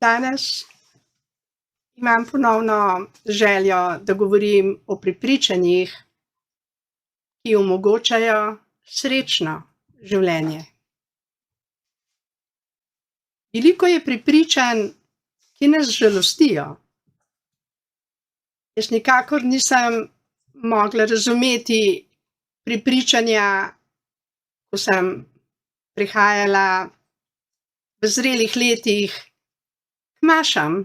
Danes imam ponovno željo, da govorim o prepričanjih, ki omogočajo srečno življenje. Veliko je prepričanj, ki nas žalostijo. Jaz nikakor nisem mogla razumeti prepričanja, ko sem prihajala v zrelih letih k mašam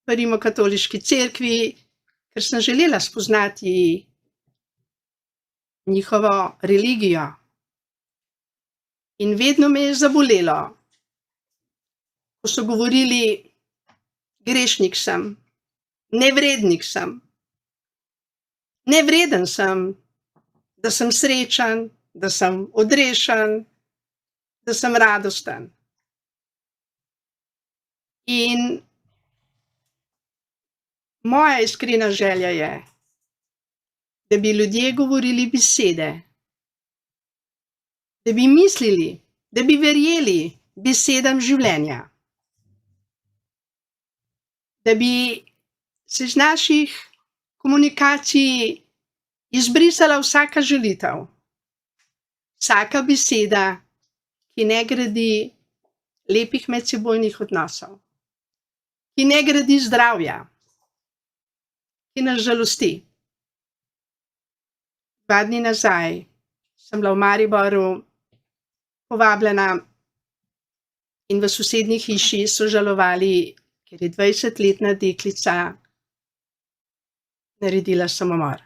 v Rimokatoliški cerkvi, ker sem želela spoznati njihovo religijo. In vedno me je zabolelo, ko so govorili: grešnik sem, nevrednik sem, nevreden sem, da sem srečen, da sem odrešen, da sem radosten. In moja iskrena želja je, da bi ljudje govorili besede, da bi mislili, da bi verjeli besedam življenja, da bi se iz naših komunikacij izbrisala vsaka žalitev, vsaka beseda, ki ne gradi lepih medsebojnih odnosov, ki ne gradi zdravja, ki nas žalosti. 2 dni nazaj sem bila v Mariboru povabljena in v sosednji hiši so žalovali, ker je 20-letna deklica naredila samomor.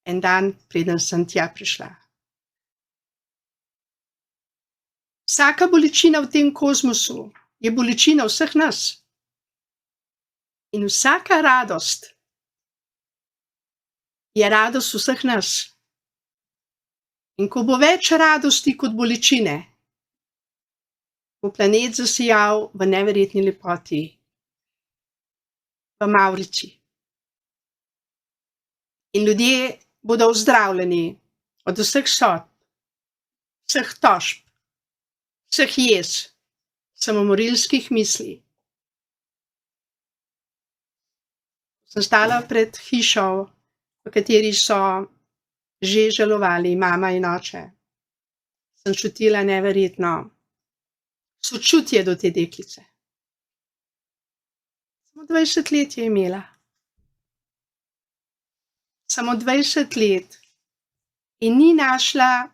En dan, preden sem tja prišla. Vsaka bolečina v tem kozmosu je bolečina vseh nas. In vsaka radost je radost vseh nas. In ko bo več radosti kot bolečine, bo planet zasijal v neverjetni lepoti, v mavrici. In ljudje bodo ozdravljeni od vseh sodb, vseh tožb, vseh jez, samomorilskih misli. Sem stala pred hišo, v kateri so že žalovali mama in oče. Sem čutila neverjetno sočutje do te deklice. Samo 20 let je imela. Samo 20 let. In ni našla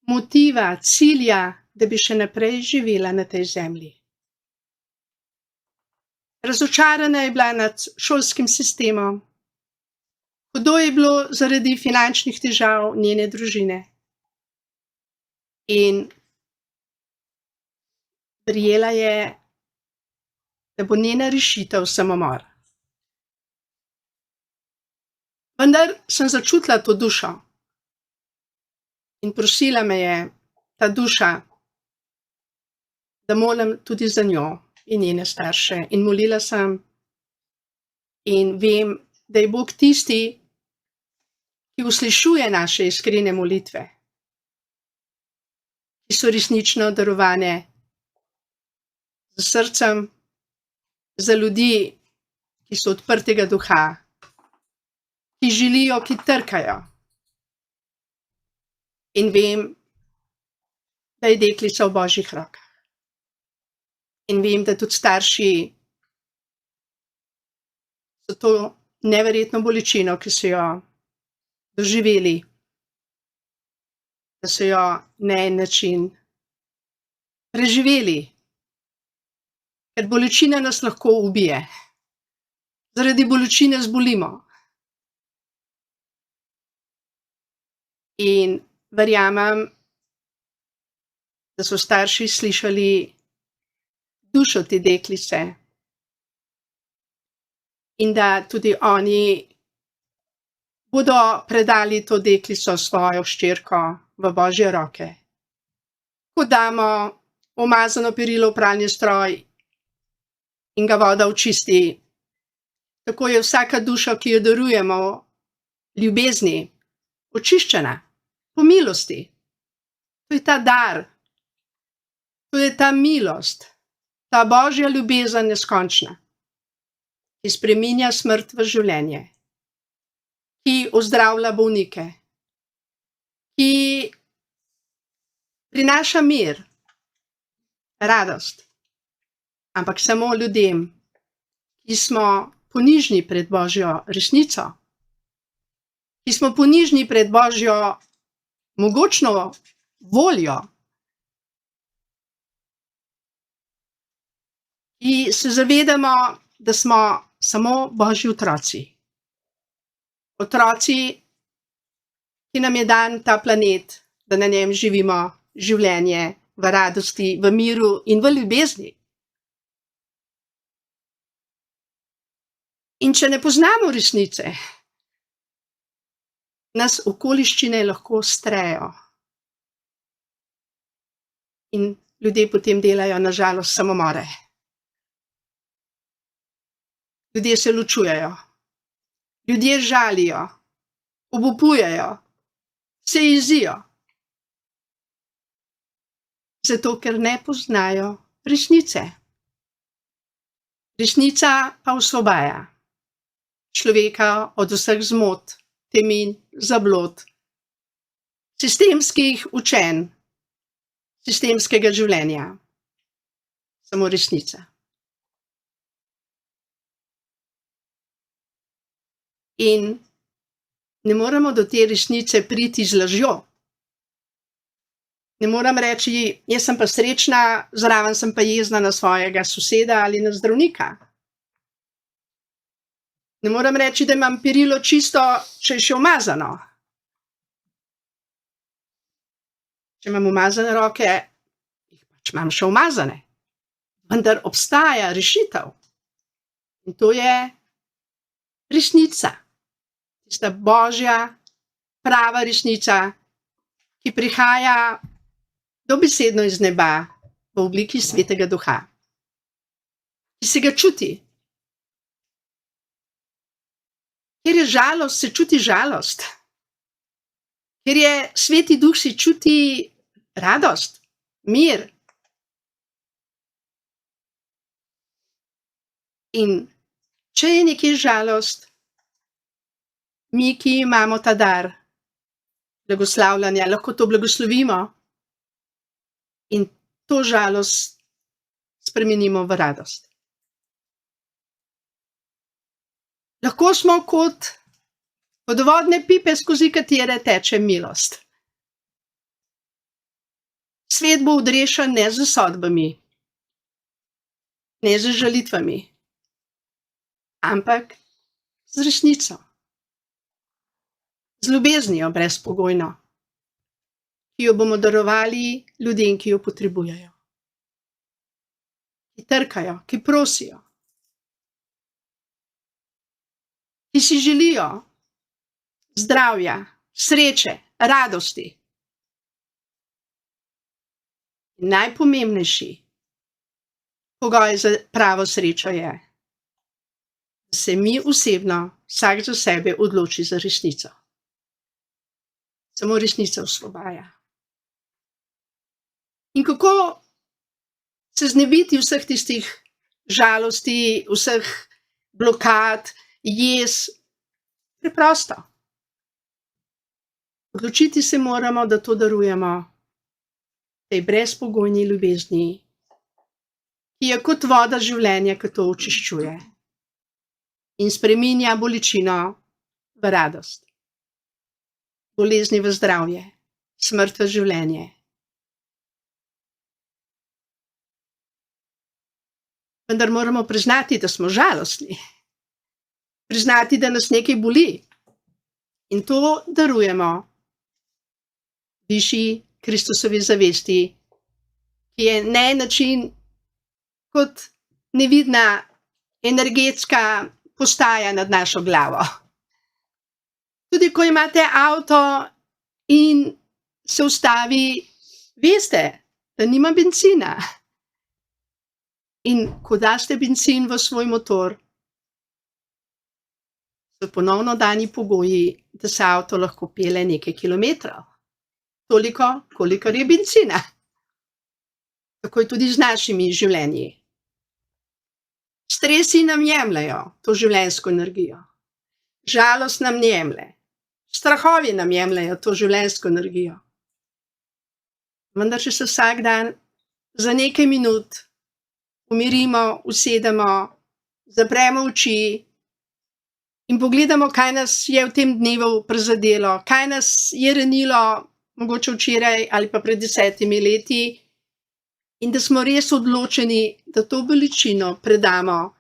motiva, cilja, da bi še naprej živela na tej zemlji. Razočarana je bila nad šolskim sistemom. Hudo je bilo zaradi finančnih težav njene družine. In verjela je, da bo njena rešitev samomor. Vendar sem začutila to dušo. In prosila me je ta duša, da molim tudi za njo in njene starše. In molila sem in vem, da je Bog tisti, ki uslišuje naše iskrene molitve, ki so resnično darovane z srcem, za ljudi, ki so odprtega duha, ki želijo, ki trkajo. In vem, da je deklica v Božjih rokah. In vem, da tudi starši so to neverjetno bolečino, ki so jo doživeli, da so jo na en način preživeli. Ker bolečina nas lahko ubije. Zaradi bolečine zbolimo. In verjamem, da so starši slišali dušo te deklice in da tudi oni bodo predali to deklico, svojo hčerko, v Božje roke. Ko damo umazano perilo v pralni stroj in ga voda očisti, tako je vsaka duša, ki jo darujemo ljubezni, očiščena po milosti. To je ta dar, to je ta milost, Ta božja ljubezen neskončna, ki spreminja smrt v življenje, ki ozdravlja bolnike, ki prinaša mir, radost, ampak samo ljudem, ki smo ponižni pred božjo resnico, ki smo ponižni pred božjo mogočno voljo, ki se zavedamo, da smo samo božji otroci. Otroci, ki nam je dan ta planet, da na njem živimo življenje v radosti, v miru in v ljubezni. In če ne poznamo resnice, nas okoliščine lahko strejo. In ljudje potem delajo na žalost samomore. Ljudje se ločujejo. Ljudje žalijo, obupujejo, se jezijo. Zato, ker ne poznajo resnice. Resnica pa osvobaja človeka od vseh zmot, temin, zablod, sistemskih učenj, sistemskega življenja. Samo resnica. In ne moremo do te resnice priti z lažjo. Ne moram reči, jaz sem pa srečna, zraven sem pa jezna na svojega soseda ali na zdravnika. Ne moram reči, da imam perilo čisto, če je še umazano. Če imam umazane roke, jih pač imam še umazane. Vendar obstaja rešitev. In to je resnica. Tista božja, prava resnica, ki prihaja dobesedno iz neba v obliki svetega duha, ki se ga čuti. Kjer je žalost, se čuti žalost. Kjer je sveti duh, se čuti radost, mir. In če je nekje žalost, mi, ki imamo ta dar blagoslavljanja, lahko to blagoslovimo in to žalost spremenimo v radost. Lahko smo kot vodovodne pipe, skozi katere teče milost. Svet bo odrešen ne z sodbami, ne z žalitvami, ampak z resnico. Z ljubeznijo brezpogojno, ki jo bomo darovali ljudem, ki jo potrebujejo. Ki trkajo, ki prosijo. Ki si želijo zdravja, sreče, radosti. In najpomembnejši pogoj za pravo srečo je, da se mi osebno, vsak za sebe odloči za resnico. Samo resnica osvobaja. In kako se znebiti vseh tistih žalosti, vseh blokad, jez? Preprosto. Odločiti se moramo, da to darujemo tej brezpogojni ljubezni, ki je kot voda življenja, ki to očiščuje in spreminja bolečino v radost. Bolezni v zdravje, smrt v življenje. Vendar moramo priznati, da smo žalostni. Priznati, da nas nekaj boli. In to darujemo višji Kristusovi zavesti, ki je na en način kot nevidna energetska postaja nad našo glavo. Tudi ko imate avto in se ustavi, veste, da nima bencina. In ko daste bencin v svoj motor, so ponovno dani pogoji, da se avto lahko pelje nekaj kilometrov. Toliko, kolikor je bencina. Tako je tudi z našimi življenji. Stresi nam jemljejo to življenjsko energijo. Žalost nam jemlje. Strahovi nam jemljejo to življenjsko energijo. Vendar, če se vsak dan za nekaj minut umirimo, usedemo, zapremo oči in pogledamo, kaj nas je v tem dnevu prizadelo, kaj nas je ranilo, mogoče včeraj ali pa pred 10 leti, in da smo res odločeni, da to bolečino predamo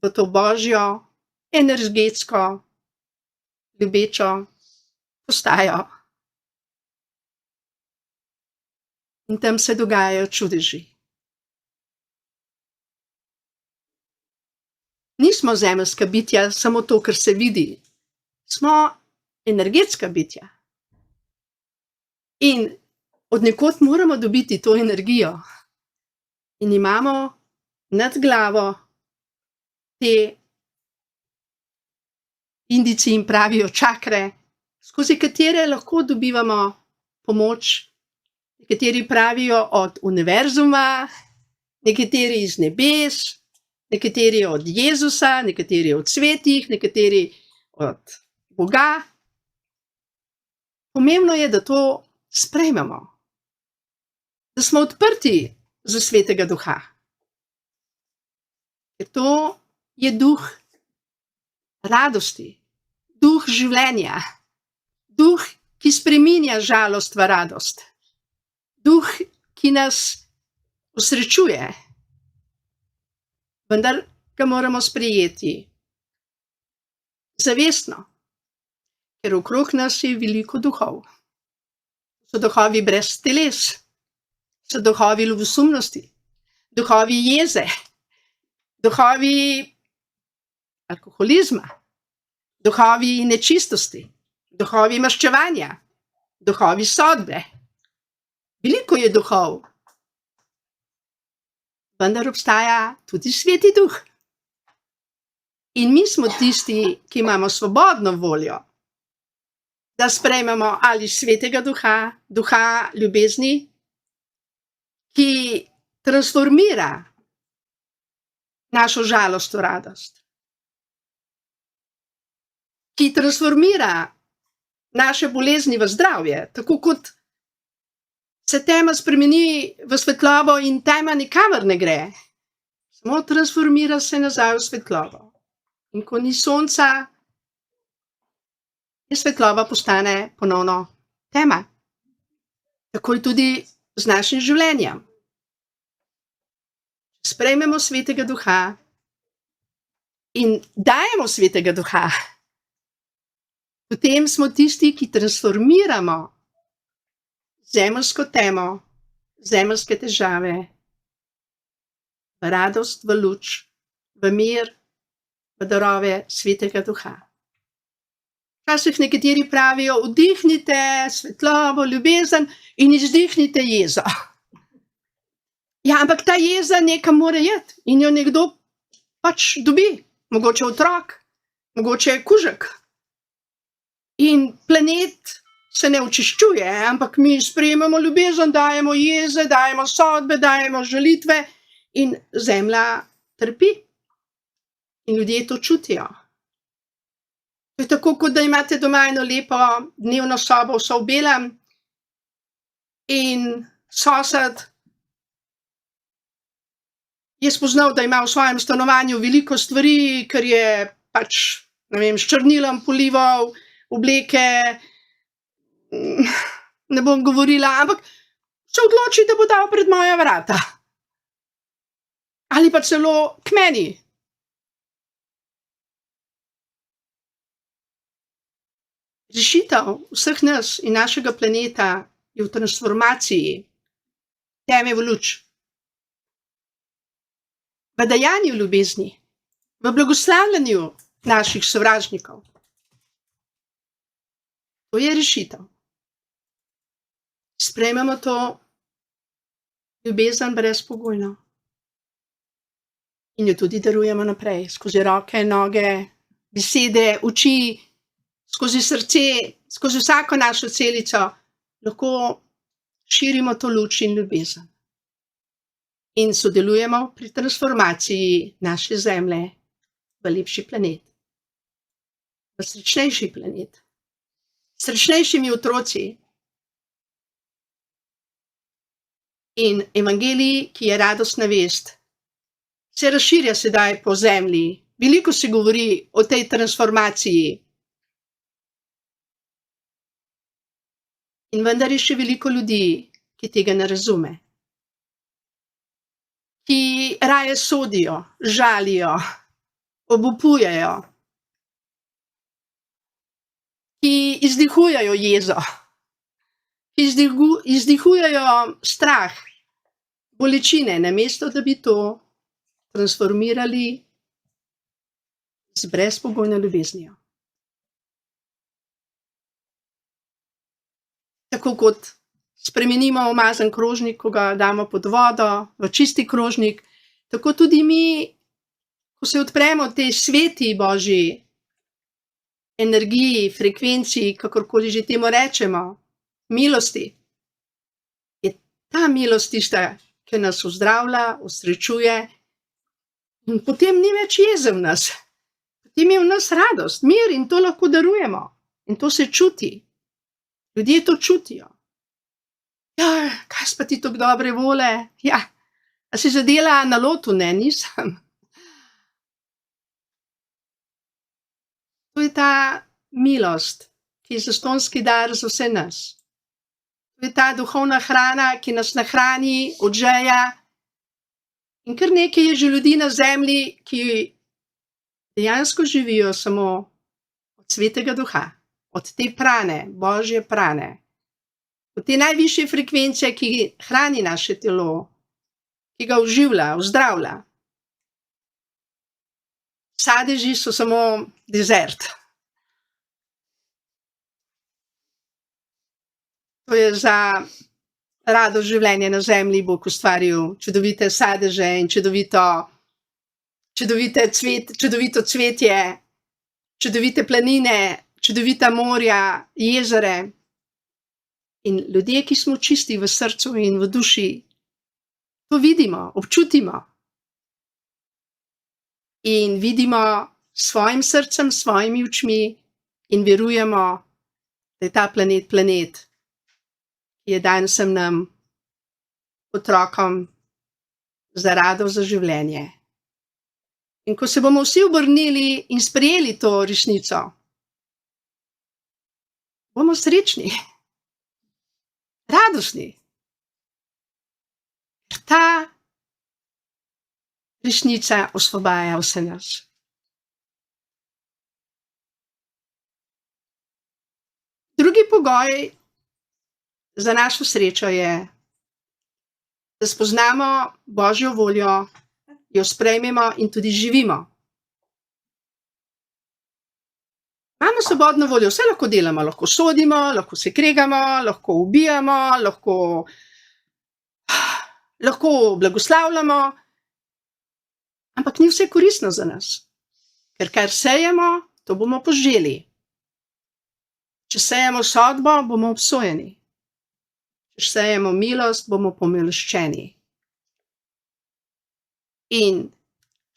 v to božjo, energetsko, ljubečo postajo. In tam se dogajajo čudeži. Nismo zemeljska bitja samo to, kar se vidi. Smo energetska bitja. In od nekod moramo dobiti to energijo. In imamo nad glavo te, Indijci jim pravijo čakre, skozi katere lahko dobivamo pomoč. Nekateri pravijo od univerzuma, nekateri iz nebes, nekateri od Jezusa, nekateri od svetih, nekateri od Boga. Pomembno je, da to sprejmemo, da smo odprti za Svetega Duha. Ker to je duh radosti, duh življenja, duh, ki spreminja žalost v radost, duh, ki nas osrečuje. Vendar ga moramo sprejeti zavestno, ker okrog nas je veliko duhov. So duhovi brez teles, so duhovi ljubosumnosti, duhovi jeze, duhovi alkoholizma, duhovi nečistosti, duhovi maščevanja, duhovi sodbe. Veliko je duhov, vendar obstaja tudi Sveti Duh. In mi smo tisti, ki imamo svobodno voljo, da sprejmemo ali Svetega Duha, duha ljubezni, ki transformira našo žalost v radost, ki transformira naše bolezni v zdravje, tako kot se tema spremeni v svetlobo in tema nikamor ne gre. Samo transformira se nazaj v svetlobo. In ko ni sonca, je svetloba postane ponovno tema. Tako je tudi z našim življenjem. Sprejmemo Svetega Duha in dajemo Svetega Duha. Potem smo tisti, ki transformiramo zemeljsko temo, zemeljske težave v radost, v luč, v mir, v darove Svetega Duha. Včasih nekateri pravijo, vdihnite svetlobo, ljubezen in izdihnite jezo. Ja, ampak ta jeza nekam mora iti in jo nekdo pač dobi. Mogoče otrok, mogoče kužek. In planet se ne očiščuje, ampak mi sprejemamo ljubezen, dajemo jeze, dajemo sodbe, dajemo žalitve in zemlja trpi. In ljudje to čutijo. To je tako, kot da imate doma eno lepo dnevno sobo, vso v belem, in sosed je spoznal, da ima v svojem stanovanju veliko stvari, ker je pač, ne vem, s črnilom polival obleke, ne bom govorila, ampak se odloči, da bo dal pred moja vrata. Ali pa celo k meni. Rešitev vseh nas in našega planeta je v transformaciji teme v luč. V dajanju ljubezni, v blagoslavljanju naših sovražnikov. To je rešitev. Sprejmemo to ljubezen brezpogojno. In jo tudi darujemo naprej, skozi roke, noge, besede, oči, skozi srce, skozi vsako našo celico, lahko širimo to luč in ljubezen. in sodelujemo pri transformaciji naše Zemlje v lepši planet, v srečnejši planet, s srečnejšimi otroci. In evangelij, ki je radostna vest, se razširja sedaj po zemlji. Veliko se govori o tej transformaciji. In vendar je še veliko ljudi, ki tega ne razume. Ki raje sodijo, žalijo, obupujejo. Ki izdihujejo jezo. Ki izdihujejo strah, bolečine, namesto da bi to transformirali z brezpogojno ljubeznijo. Tako kot spremenimo umazan krožnik, ko ga damo pod vodo, v čisti krožnik, tako tudi mi, ko se odpremo tej sveti Božji energiji, frekvenciji, kakorkoli že temu rečemo, milosti, je ta milost tista, ki nas ozdravlja, osrečuje, in potem ni več jeze v nas. Potem je v nas radost, mir, in to lahko darujemo. In to se čuti. Ljudje to čutijo. Ja, kaj pa ti tako dobre vole? Ja, a si zadela na lotu? Ne, nisem. To je ta milost, ki je zastonjski dar za vse nas. To je ta duhovna hrana, ki nas nahrani, odžeja. In kar nekaj je že ljudi na zemlji, ki dejansko živijo samo od svetega duha, od te prane, Božje prane, od te najvišje frekvence, ki hrani naše telo, ki ga oživlja, ozdravlja. Sadeži so samo dezert. To je za radost življenja na zemlji. Bog ustvaril čudovite sadeže in čudovito cvetje, čudovite planine, čudovita morja, jezere. In ljudje, ki smo čisti v srcu in v duši, to vidimo, občutimo. In vidimo s svojim srcem, s svojimi očmi in verujemo, da je ta planet, ki je dan vsem nam, otrokom, za radost, za življenje. In ko se bomo vsi obrnili in sprejeli to resnico, bomo srečni, radostni. Ker ta resnica osvobaja vse nas. Drugi pogoj za našo srečo je, da spoznamo Božjo voljo, jo sprejmemo in tudi živimo. Imamo svobodno voljo, vse lahko delamo, lahko sodimo, lahko se kregamo, lahko ubijamo, lahko blagoslavljamo, ampak ni vse koristno za nas. Ker kar sejemo, to bomo poželi. Če sejemo sodbo, bomo obsojeni. Če sejemo milost, bomo pomiloščeni. In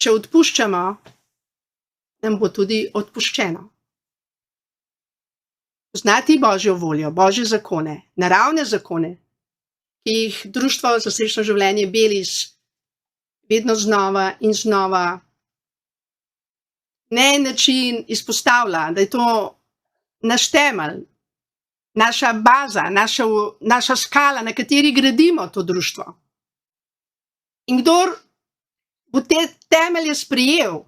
če odpuščamo, nam bo tudi odpuščeno. Poznati Božjo voljo, Božje zakone, naravne zakone, ki jih Društvo za srečno življenje Belis vedno znova in znova na en način izpostavlja, da je to naš temelj, naša baza, naša skala, na kateri gradimo to društvo. In kdor bo te temelje sprejel,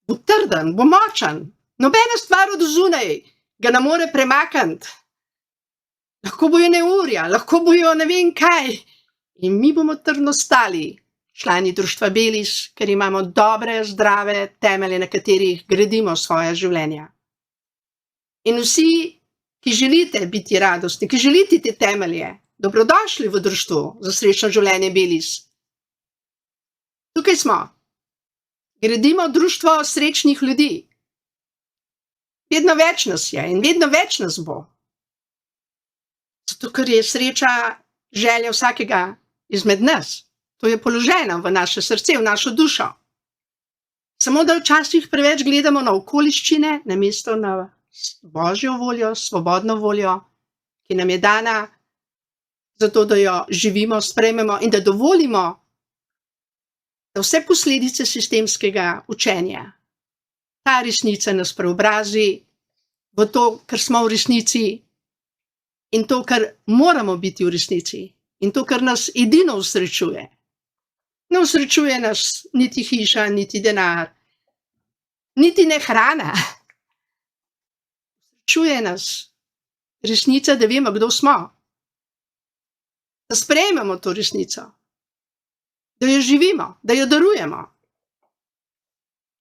bo trden, bo močan, nobena stvar od zunaj ga ne more premakniti. Lahko bojo neurja, lahko bojo ne vem kaj. In mi bomo trdno stali, člani Društva Belis, ker imamo dobre, zdrave temelje, na katerih gradimo svoja življenja. In vsi, ki želite biti radostni, ki želite te temelje, dobrodošli v Društvu za srečno življenje Belis. Tukaj smo. Gradimo društvo srečnih ljudi. Vedno več nas je in vedno več nas bo. Zato, ker je sreča želja vsakega izmed nas. To je položeno v naše srce, v našo dušo. Samo da včasih preveč gledamo na okoliščine, namesto na Božjo voljo, svobodno voljo, ki nam je dana, zato da jo živimo, sprejmemo in da dovolimo, da vse posledice sistemskega učenja, ta resnica nas preobrazi v to, kar smo v resnici in to, kar moramo biti v resnici in to, kar nas edino usrečuje. Ne usrečuje nas niti hiša, niti denar, niti ne hrana. Usrečuje nas resnica, da vemo, kdo smo. Da sprejmemo to resnico. Da jo živimo, da jo darujemo.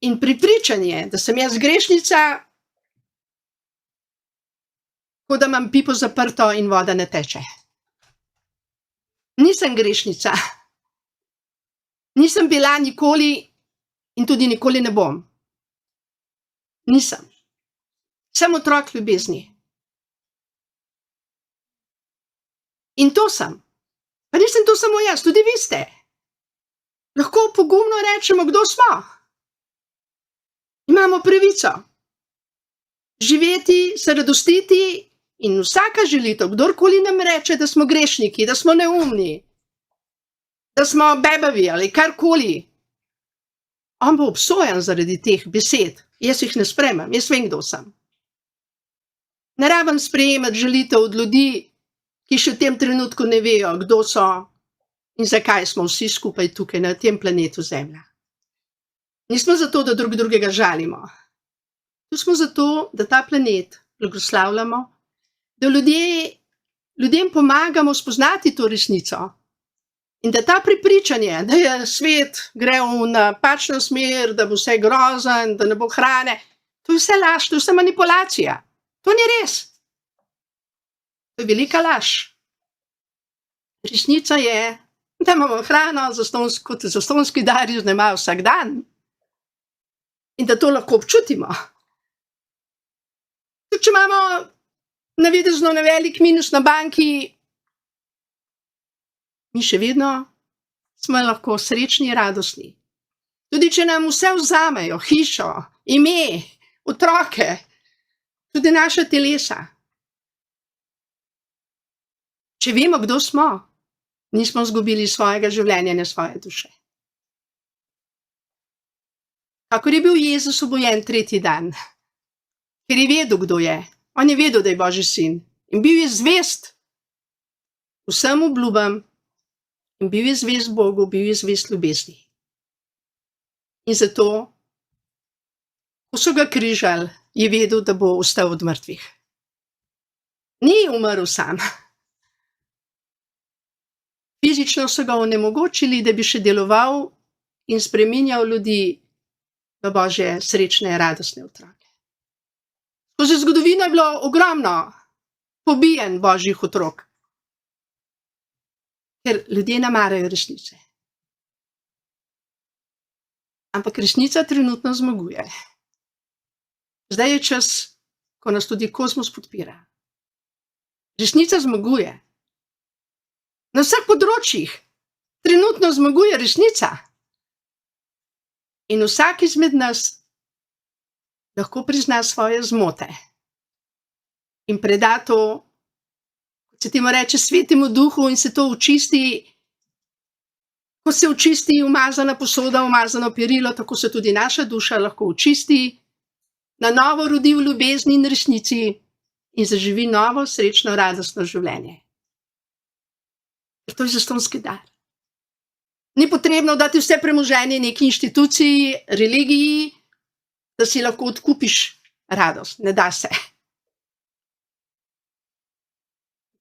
In prepričanje, da sem jaz grešnica, kot da imam pipo zaprto in voda ne teče. Nisem grešnica. Nisem bila nikoli in tudi nikoli ne bom. Nisem. Sem otrok ljubezni. In to sem. Pa nisem to samo jaz, tudi vi ste. Lahko pogumno rečemo, kdo smo. Imamo pravico živeti, se radostiti in vsaka želitev, kdorkoli nam reče, da smo grešniki, da smo neumni, da smo bebavi ali karkoli, on bo obsojen zaradi teh besed. Jaz jih ne sprejmem, jaz vem, kdo sem. Ne rabim sprejemati želitev od ljudi, ki še v tem trenutku ne vejo, kdo so in zakaj smo vsi skupaj tukaj na tem planetu Zemlja. Nismo zato, da drug drugega žalimo. Tu smo zato, da ta planet blagoslavljamo, da ljudem pomagamo spoznati to resnico in da ta prepričanje, da je svet gre v napačno smer, da bo vse grozen, da ne bo hrane, to je vse laž, to je vse manipulacija. To ni res. To je velika laž. Resnica je, da imamo hrano, kot zastonjski dar iz nema vsak dan. In da to lahko občutimo. Tudi če imamo navidezno velik minus na banki, mi še vedno smo lahko srečni in radostni. Tudi če nam vse vzamejo, hišo, ime, otroke, tudi naša telesa. Če vemo, kdo smo, nismo izgubili svojega življenja, ne svoje duše. Kakor je bil Jezus obojen tretji dan, ker je vedel, kdo je. On je vedel, da je Božji sin. In bil je zvest vsem obljubam in bil je zvest Bogu, bil je zvest ljubezni. In zato, ko so ga križali, je vedel, da bo vstal od mrtvih. Ni umrl sam. Fizično so ga onemogočili, da bi še deloval in spreminjal ljudi v Božje srečne, radostne otroke. Skozi zgodovino je bilo ogromno pobijen Božjih otrok, ker ljudje ne marajo resnice. Ampak resnica trenutno zmaguje. Zdaj je čas, ko nas tudi kozmos podpira. Resnica zmaguje. Na vseh področjih trenutno zmaguje resnica. In vsak izmed nas lahko prizna svoje zmote in preda to, kot se temu reče, Svetemu Duhu in se to očisti. Ko se očisti umazana posoda, umazano perilo, tako se tudi naša duša lahko očisti, na novo rodi v ljubezni in resnici in zaživi novo, srečno, radostno življenje. Ker to je zastonjski dar. Ni potrebno dati vse premoženje neki inštituciji, religiji, da si lahko odkupiš radost. Ne da se.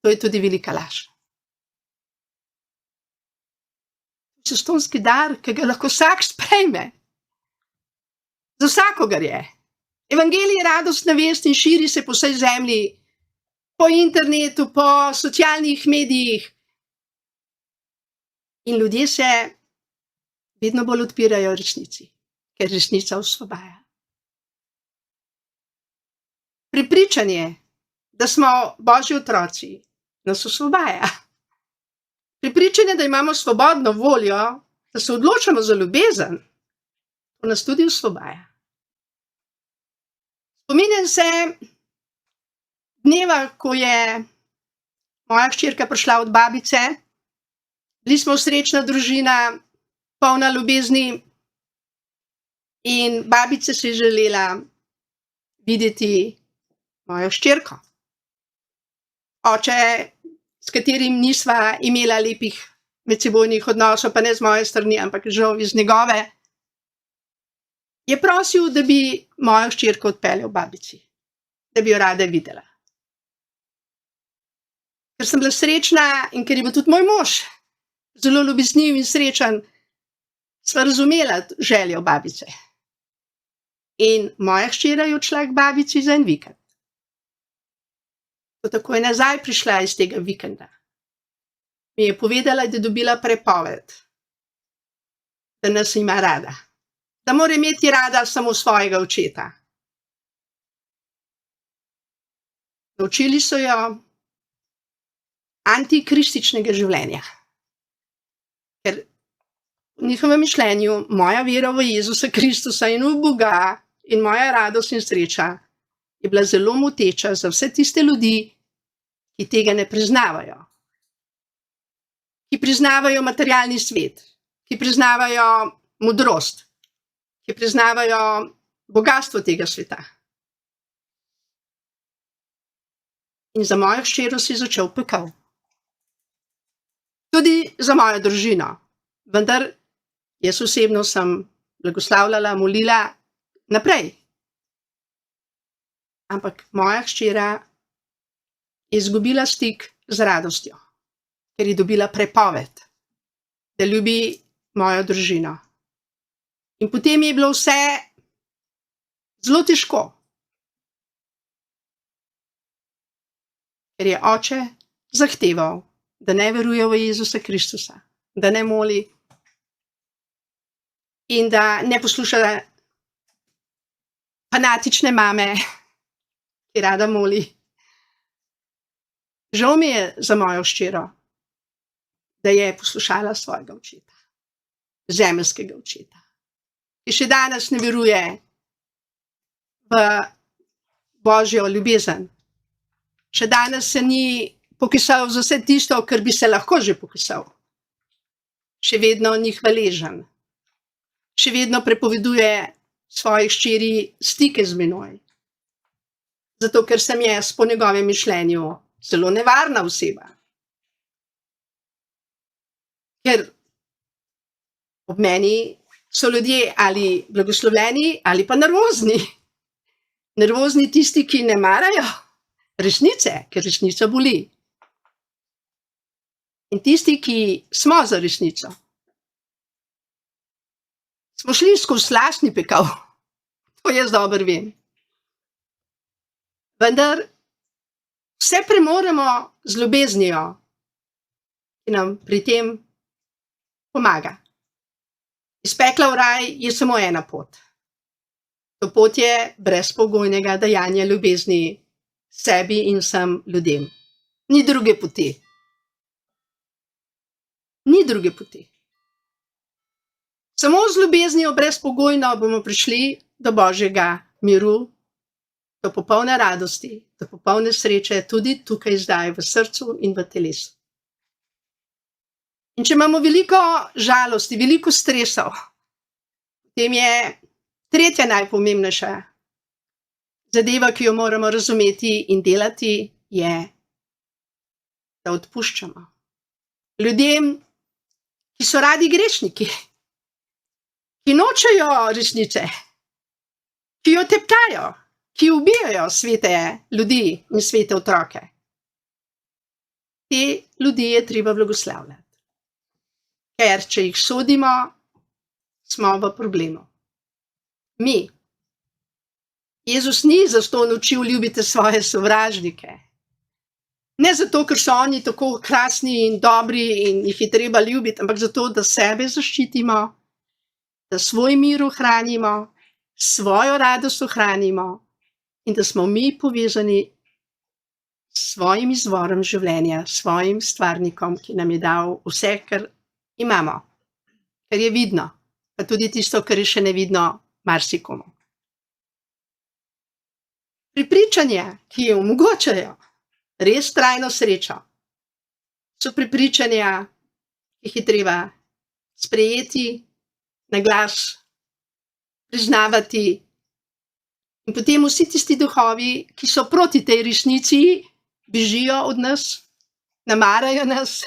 To je tudi velika laž. Zastonjski dar, ki ga lahko vsak sprejme. Za vsakogar je. Evangelij je radostna vest in širi se po vsej zemlji, po internetu, po socialnih medijih. In ljudje se vedno bolj odpirajo resnici, ker resnica osvobaja. Prepričanje, da smo Božji otroci, nas osvobaja. Prepričanje, da imamo svobodno voljo, da se odločamo za ljubezen, to nas tudi osvobaja. Spominjam se dneva, ko je moja hčerka prišla od babice. Bili smo srečna družina, polna ljubezni, in babica si je želela videti mojo hčerko. Oče, s katerim nisva imela lepih medsebojnih odnosov, pa ne z moje strani, ampak žal iz njegove, je prosil, da bi mojo hčerko odpeljal babici, da bi jo rada videla. Ker sem bila srečna in ker je bil tudi moj mož zelo ljubezniv in srečen, sva razumela željo babice. In moja hčera je odšla k babici za en vikend. Ko tako je nazaj prišla iz tega vikenda, mi je povedala, da je dobila prepoved, da nas ima rada, da mora imeti rada samo svojega očeta. Naučili so jo antikrističnega življenja. Ker v njihovem mišljenju moja vera v Jezusa Kristusa in v Boga in moja radost in sreča je bila zelo moteča za vse tiste ljudi, ki tega ne priznavajo. Ki priznavajo materialni svet, ki priznavajo modrost, ki priznavajo bogastvo tega sveta. In za mojo hčero si začel pekel. Tudi za mojo družino. Vendar jaz osebno sem blagoslavljala, molila naprej. Ampak moja hčera je izgubila stik z radostjo, ker je dobila prepoved, da ljubi mojo družino. In potem je bilo vse zelo težko, ker je oče zahteval, da ne veruje v Jezusa Kristusa, da ne moli in da ne posluša fanatične mame, ki rada moli. Žal mi je za mojo hčero, da je poslušala svojega očeta, zemeljskega očeta, ki še danes ne veruje v Božjo ljubezen. Še danes se ni pokesal za vse tisto, kar bi se lahko že pokesal. Še vedno ni hvaležen. Še vedno prepoveduje svoji hčeri stike z menoj. Zato, ker sem jaz po njegovem mišljenju zelo nevarna oseba. Ker ob meni so ljudje ali blagoslovljeni ali pa nervozni. Nervozni tisti, ki ne marajo resnice, ker resnica boli. In tisti, ki smo za resnico, smo šli skozi lastni pekel. To jaz dobro vem. Vendar vse premoremo z ljubeznijo, ki nam pri tem pomaga. Iz pekla v raj je samo ena pot. To pot je brezpogojnega dajanja ljubezni sebi in vsem ljudem. Ni druge poti. Ni druge poti. Samo z ljubeznijo brezpogojno bomo prišli do Božjega miru, do popolne radosti, do popolne sreče, tudi tukaj zdaj v srcu in v telesu. In če imamo veliko žalosti, veliko stresov, potem je tretja najpomembnejša zadeva, ki jo moramo razumeti in delati, je, da odpuščamo. Ljudem, ki so radi grešniki, ki nočejo resnice, ki jo teptajo, ki ubijajo svete ljudi in svete otroke. Te ljudi je treba blagoslavljati. Ker če jih sodimo, smo v problemu. Mi. Jezus ni zastonj učil ljubite svoje sovražnike. Ne zato, ker so oni tako krasni in dobri in jih je treba ljubiti, ampak zato, da sebe zaščitimo, da svoj mir ohranimo, svojo radost ohranimo in da smo mi povezani svojim izvorom življenja, svojim stvarnikom, ki nam je dal vse, kar imamo, kar je vidno, pa tudi tisto, kar je še nevidno marsikomu. Prepričanja, ki omogočajo res trajno srečo, so prepričanja, ki jih je treba sprejeti, na glas priznavati, in potem vsi tisti duhovi, ki so proti tej resnici, bežijo od nas, namarajo nas,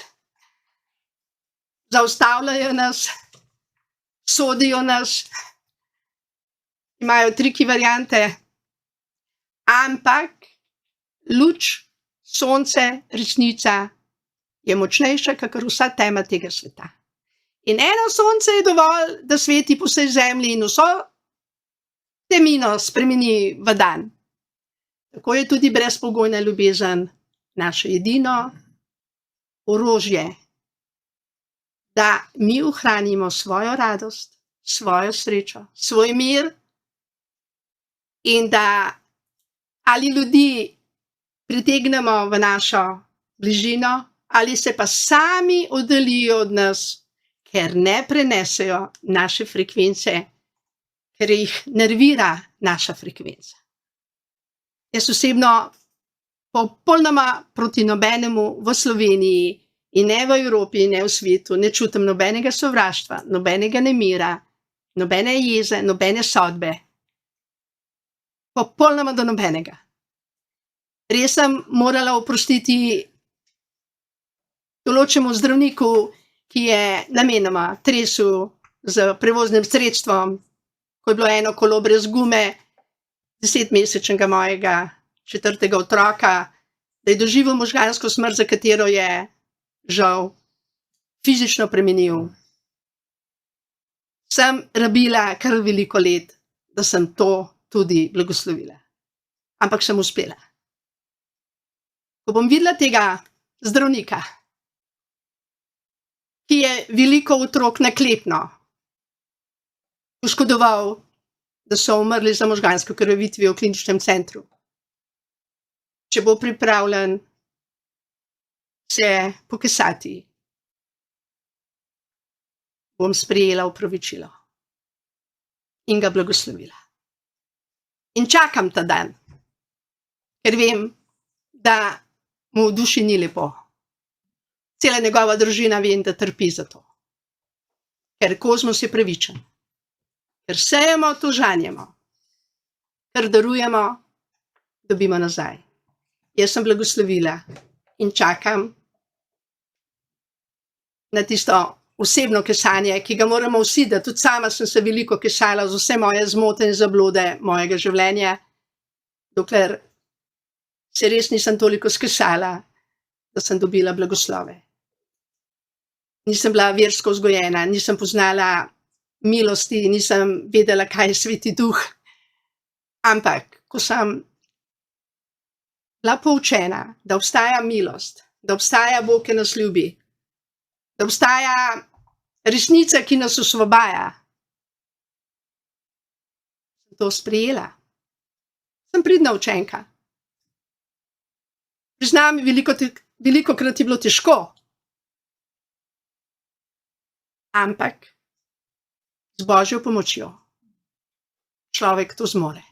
zaustavljajo nas, sodijo nas, imajo triki variante, ampak luč, sonce, resnica je močnejša kakor vsa tema tega sveta. In eno sonce je dovolj, da sveti po vsej zemlji in vso temino spremeni v dan. Tako je tudi brezpogojna ljubezen naše edino orožje, da mi ohranimo svojo radost, svojo srečo, svoj mir, in da ali ljudi pritegnemo v našo bližino, ali se pa sami oddaljijo od nas, ker ne prenesejo naše frekvence, ker jih nervira naša frekvenca. Jaz osebno popolnoma proti nobenemu v Sloveniji in ne v Evropi in ne v svetu ne čutim nobenega sovraštva, nobenega nemira, nobene jeze, nobene sodbe. Popolnoma do nobenega. Res sem morala oprostiti določenemu zdravniku, ki je namenoma tresel z prevoznim sredstvom, ko je bilo eno kolo brez gume, 10-mesečnega mojega 4. otroka, da je doživel možgansko smrt, za katero je žal fizično preminil. Sem rabila kar veliko let, da sem to tudi blagoslovila. Ampak sem uspela. Ko bom videla tega zdravnika, ki je veliko otrok naklepno poškodoval, da so umrli za možgansko krvavitvijo v kliničnem centru, če bo pripravljen se pokesati, bom sprejela opravičilo in ga blagoslovila. In čakam ta dan, ker vem, da mu v duši ni lepo. Cela njegova družina vem, da trpi za to. Ker kozmos je pravičen. Ker sejemo, to žanjemo. Ker darujemo, dobimo nazaj. Jaz sem blagoslovila in čakam na tisto osebno kesanje, ki ga moramo vsi, da tudi sama sem se veliko kesala z vse moje zmote in zablode mojega življenja, dokler se res nisem toliko skesala, da sem dobila blagoslove. Nisem bila versko vzgojena, nisem poznala milosti, nisem vedela, kaj je Sveti Duh. Ampak, ko sem bila poučena, da obstaja milost, da obstaja Bog, ki nas ljubi, da obstaja resnica, ki nas osvobaja, sem to sprejela. Sem pridna učenka. Priznam, velikokrat je bilo težko, ampak z Božjo pomočjo človek to zmore.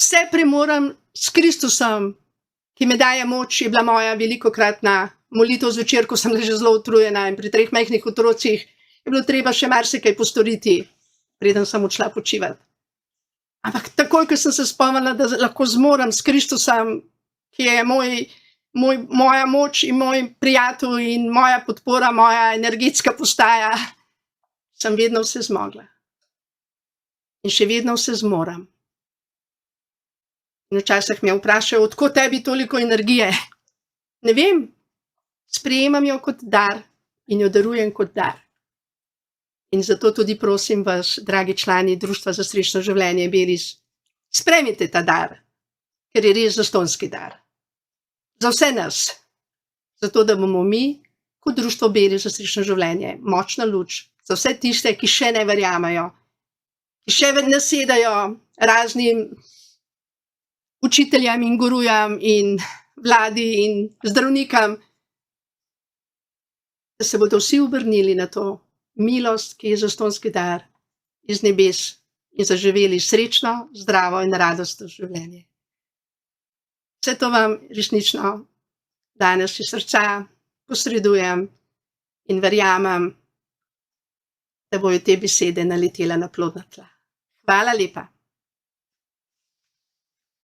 Vse premorem s Kristusom, ki me daje moč, je bila moja velikokratna molitev zvečer, ko sem bila že zelo utrujena in pri 3 majhnih otrocih je bilo treba še marsikaj postoriti, preden sem odšla počivat. Ampak takoj, ko sem se spomnila, da lahko zmorem s Kristusom, ki je moja moč in moj prijatelj in moja podpora, moja energetska postaja, sem vedno vse zmogla. In še vedno vse zmorem. In včasih me vprašajo, od kod tebi toliko energije? Ne vem, sprejemam jo kot dar in jo darujem kot dar. In zato tudi prosim vas, dragi člani Društva za srečno življenje Belis, sprejmite ta dar, ker je res zastonjski dar. Za vse nas, zato da bomo mi, kot Društvo Belis za srečno življenje, močna luč za vse tiste, ki še ne verjamejo, ki še nasedajo raznim učiteljem in gurujem in vladi in zdravnikom, da se bodo vsi obrnili na to milost, ki je zastonjski dar iz nebes in zaživeli srečno, zdravo in radostno življenje. Vse to vam resnično danes iz srca posredujem in verjamem, da bojo te besede naletele na plodna tla. Hvala lepa.